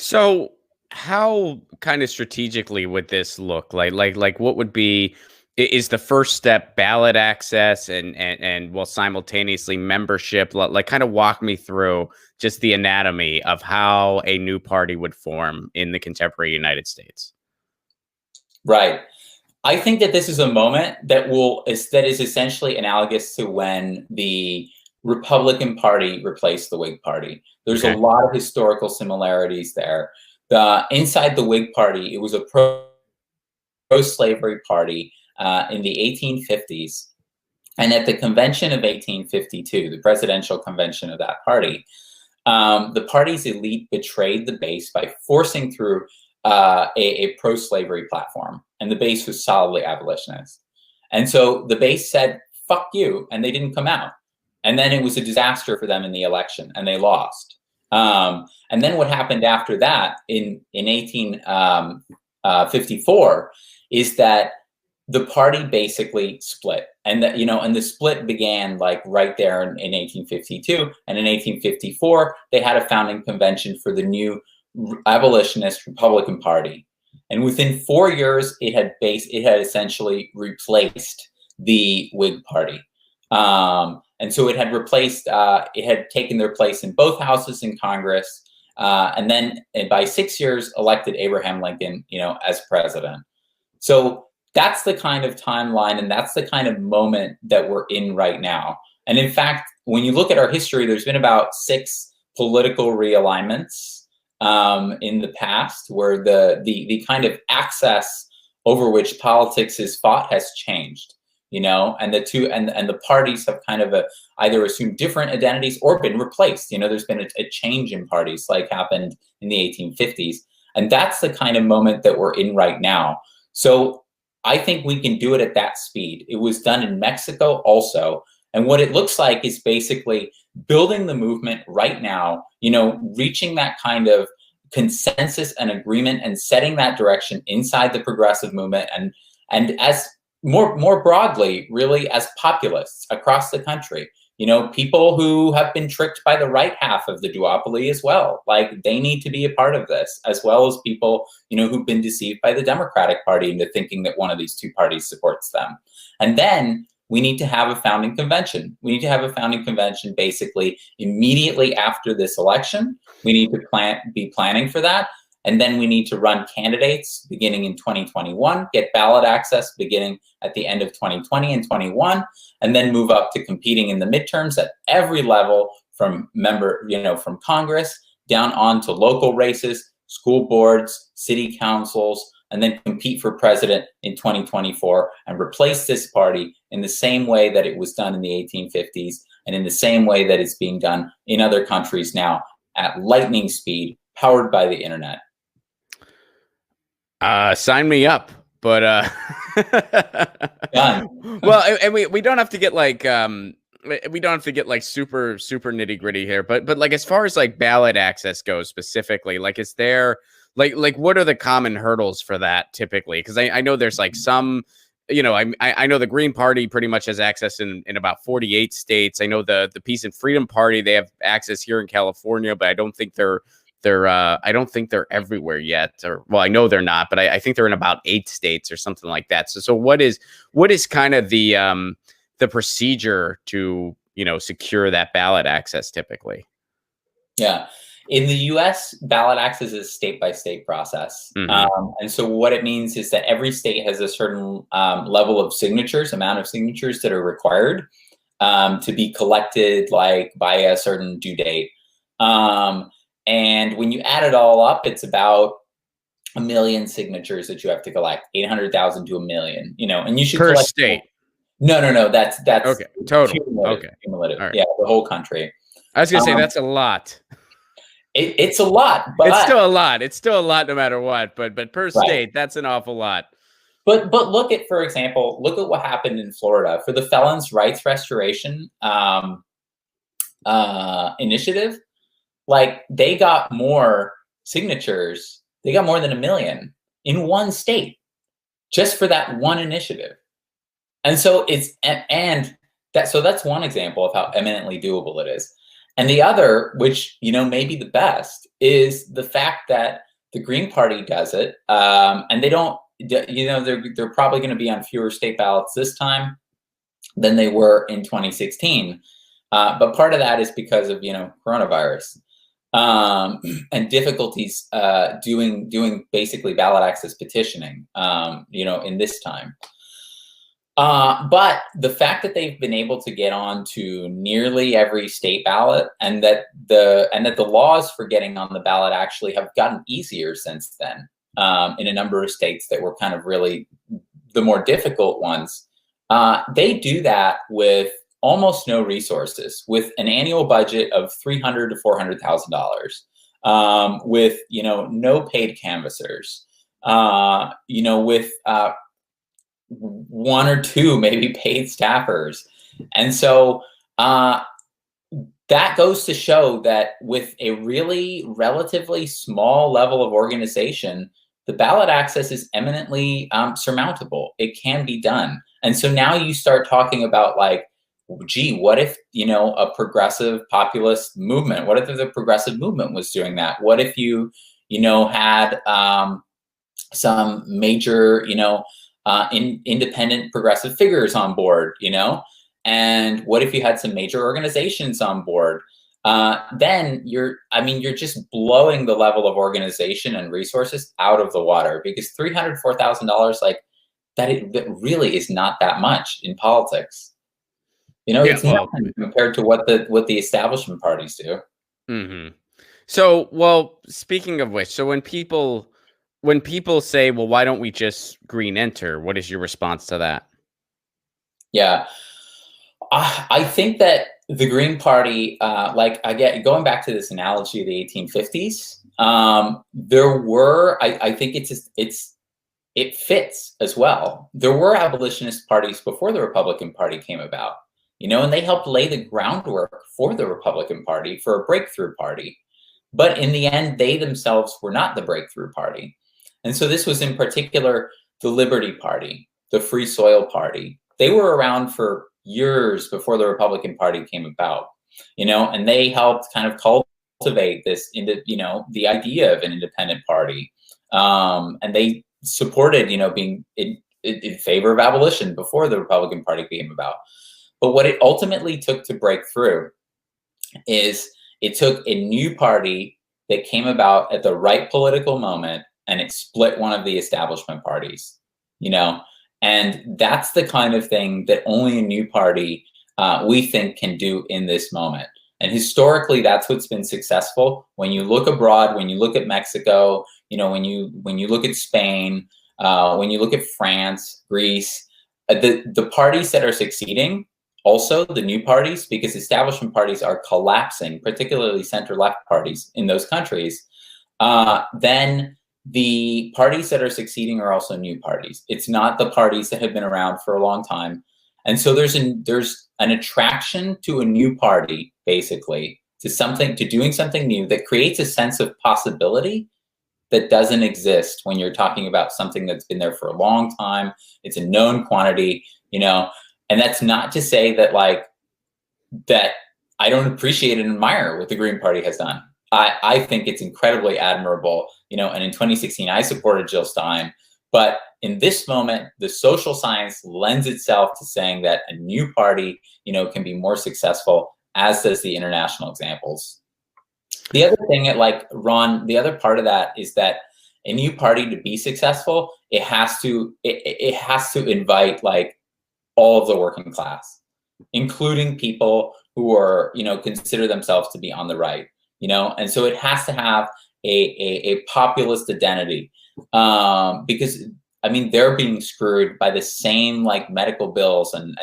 So, how kind of strategically would this look? Like what would be is the first step ballot access and well simultaneously membership? Like kind of walk me through just the anatomy of how a new party would form in the contemporary United States. Right. I think that this is a moment that is essentially analogous to when the Republican Party replaced the Whig Party. There's a Okay. lot of historical similarities there. Inside the Whig Party, it was a pro-slavery party in the 1850s. And at the convention of 1852, the presidential convention of that party, the party's elite betrayed the base by forcing through a pro-slavery platform, and the base was solidly abolitionist. And so the base said, "Fuck you," and they didn't come out. And then it was a disaster for them in the election, and they lost. And then what happened after that in 1854 is that the party basically split, and the split began like right there in 1852, and in 1854 they had a founding convention for the new abolitionist Republican Party, and within 4 years it had essentially replaced the Whig Party, and so it had taken their place in both houses in Congress, and then by 6 years elected Abraham Lincoln, as president. So that's the kind of timeline, and that's the kind of moment that we're in right now. And in fact, when you look at our history, there's been about 6 political realignments in the past, where the kind of access over which politics is fought has changed, and the parties have kind of either assumed different identities or been replaced. There's been a change in parties, like happened in the 1850s, and that's the kind of moment that we're in right now. So I think we can do it at that speed. It was done in Mexico also. And what it looks like is basically building the movement right now, reaching that kind of consensus and agreement and setting that direction inside the progressive movement, and as more broadly, really, as populists across the country. People who have been tricked by the right half of the duopoly as well. Like, they need to be a part of this, as well as people, who've been deceived by the Democratic Party into thinking that one of these two parties supports them. And then we need to have a founding convention. We need to have a founding convention basically immediately after this election. We need to be planning for that. And then we need to run candidates beginning in 2021, get ballot access beginning at the end of 2020 and 21, and then move up to competing in the midterms at every level, from from Congress down on to local races, school boards, city councils, and then compete for president in 2024 and replace this party in the same way that it was done in the 1850s, and in the same way that it's being done in other countries now at lightning speed, powered by the internet. Sign me up, but Done. Well, and we don't have to get like we don't have to get like super nitty gritty here, but like as far as like ballot access goes specifically, like is there like what are the common hurdles for that typically? Because I know there's like some, I know the Green Party pretty much has access in about 48 states. I know the Peace and Freedom Party, they have access here in California, but I don't think they're everywhere yet. Or, well, I know they're not, but I think they're in about 8 states or something like that. So what is kind of the procedure to, secure that ballot access typically? Yeah. In the US, ballot access is a state-by-state process. Mm-hmm. And so what it means is that every state has a certain level of signatures, amount of signatures that are required to be collected like by a certain due date. And when you add it all up, it's about 1 million signatures that you have to collect, 800,000 to 1 million, and you should per collect state. No, that's okay. Total. Cumulative, Okay. cumulative. Right. Yeah, the whole country. I was gonna say that's a lot. It's a lot, but it's still a lot. It's still a lot no matter what. But per state, that's an awful lot. But look at, for example, what happened in Florida for the Felons Rights Restoration initiative. Like, they got more signatures. They got more than 1 million in one state just for that one initiative. And so that's one example of how eminently doable it is. And the other, which, may be the best, is the fact that the Green Party does it, and they don't, they're probably going to be on fewer state ballots this time than they were in 2016. But part of that is because of, coronavirus, and difficulties doing basically ballot access petitioning, in this time. But the fact that they've been able to get on to nearly every state ballot, and that the laws for getting on the ballot actually have gotten easier since then, in a number of states that were kind of really the more difficult ones, they do that with almost no resources, with an annual budget of $300,000 to $400,000, with no paid canvassers, with one or two maybe paid staffers. And so that goes to show that with a really relatively small level of organization, the ballot access is eminently surmountable. It can be done. And so now you start talking about, like, gee, what if, a progressive populist movement, what if the progressive movement was doing that? What if you, had some major, independent progressive figures on board, and what if you had some major organizations on board? Then you're just blowing the level of organization and resources out of the water, because $300,000, $4,000, like that really is not that much in politics. It's nothing compared to what the establishment parties do. Mm-hmm. So, well, speaking of which, so when people say, well, why don't we just green enter? What is your response to that? Yeah. I think that the Green Party, going back to this analogy of the 1850s, there were, I think it fits as well. There were abolitionist parties before the Republican Party came about, and they helped lay the groundwork for the Republican Party, for a breakthrough party. But in the end, they themselves were not the breakthrough party. And so this was in particular the Liberty Party, the Free Soil Party. They were around for years before the Republican Party came about, and they helped kind of cultivate this into, the idea of an independent party. And they supported, being in favor of abolition before the Republican Party came about. But what it ultimately took to break through is it took a new party that came about at the right political moment, and it split one of the establishment parties, and that's the kind of thing that only a new party, we think, can do in this moment. And historically, that's what's been successful. When you look abroad, when you look at Mexico, when you look at Spain, when you look at France, Greece, the parties that are succeeding, also the new parties, because establishment parties are collapsing, particularly center-left parties in those countries, then the parties that are succeeding are also new parties. It's not the parties that have been around for a long time. And so there's an attraction to a new party, basically, to doing something new that creates a sense of possibility that doesn't exist when you're talking about something that's been there for a long time. It's a known quantity, and that's not to say that that I don't appreciate and admire what the Green Party has done. I think it's incredibly admirable, and in 2016, I supported Jill Stein. But in this moment, the social science lends itself to saying that a new party, can be more successful, as does the international examples. The other thing, Ron, the other part of that is that a new party, to be successful, it has to invite all of the working class, including people who are, consider themselves to be on the right. And so it has to have a populist identity, because they're being screwed by the same medical bills and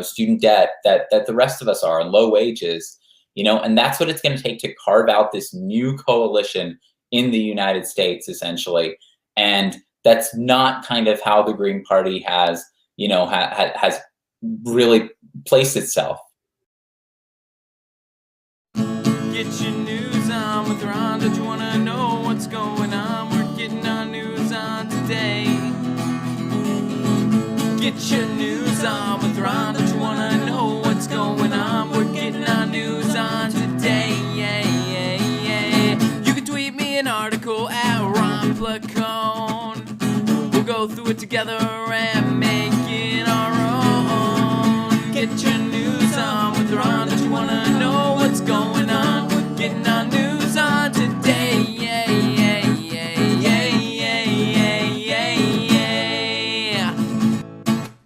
student debt that the rest of us are, and low wages, and that's what it's going to take to carve out this new coalition in the United States, essentially. And that's not kind of how the Green Party has has really placed itself. Get your news on with Ron. Don't you want to know what's going on? We're getting our news on today. Get your news on with Ron. Don't you want to know what's going on? We're getting our news on today. Placone. We'll go through it together and make it our own. Get your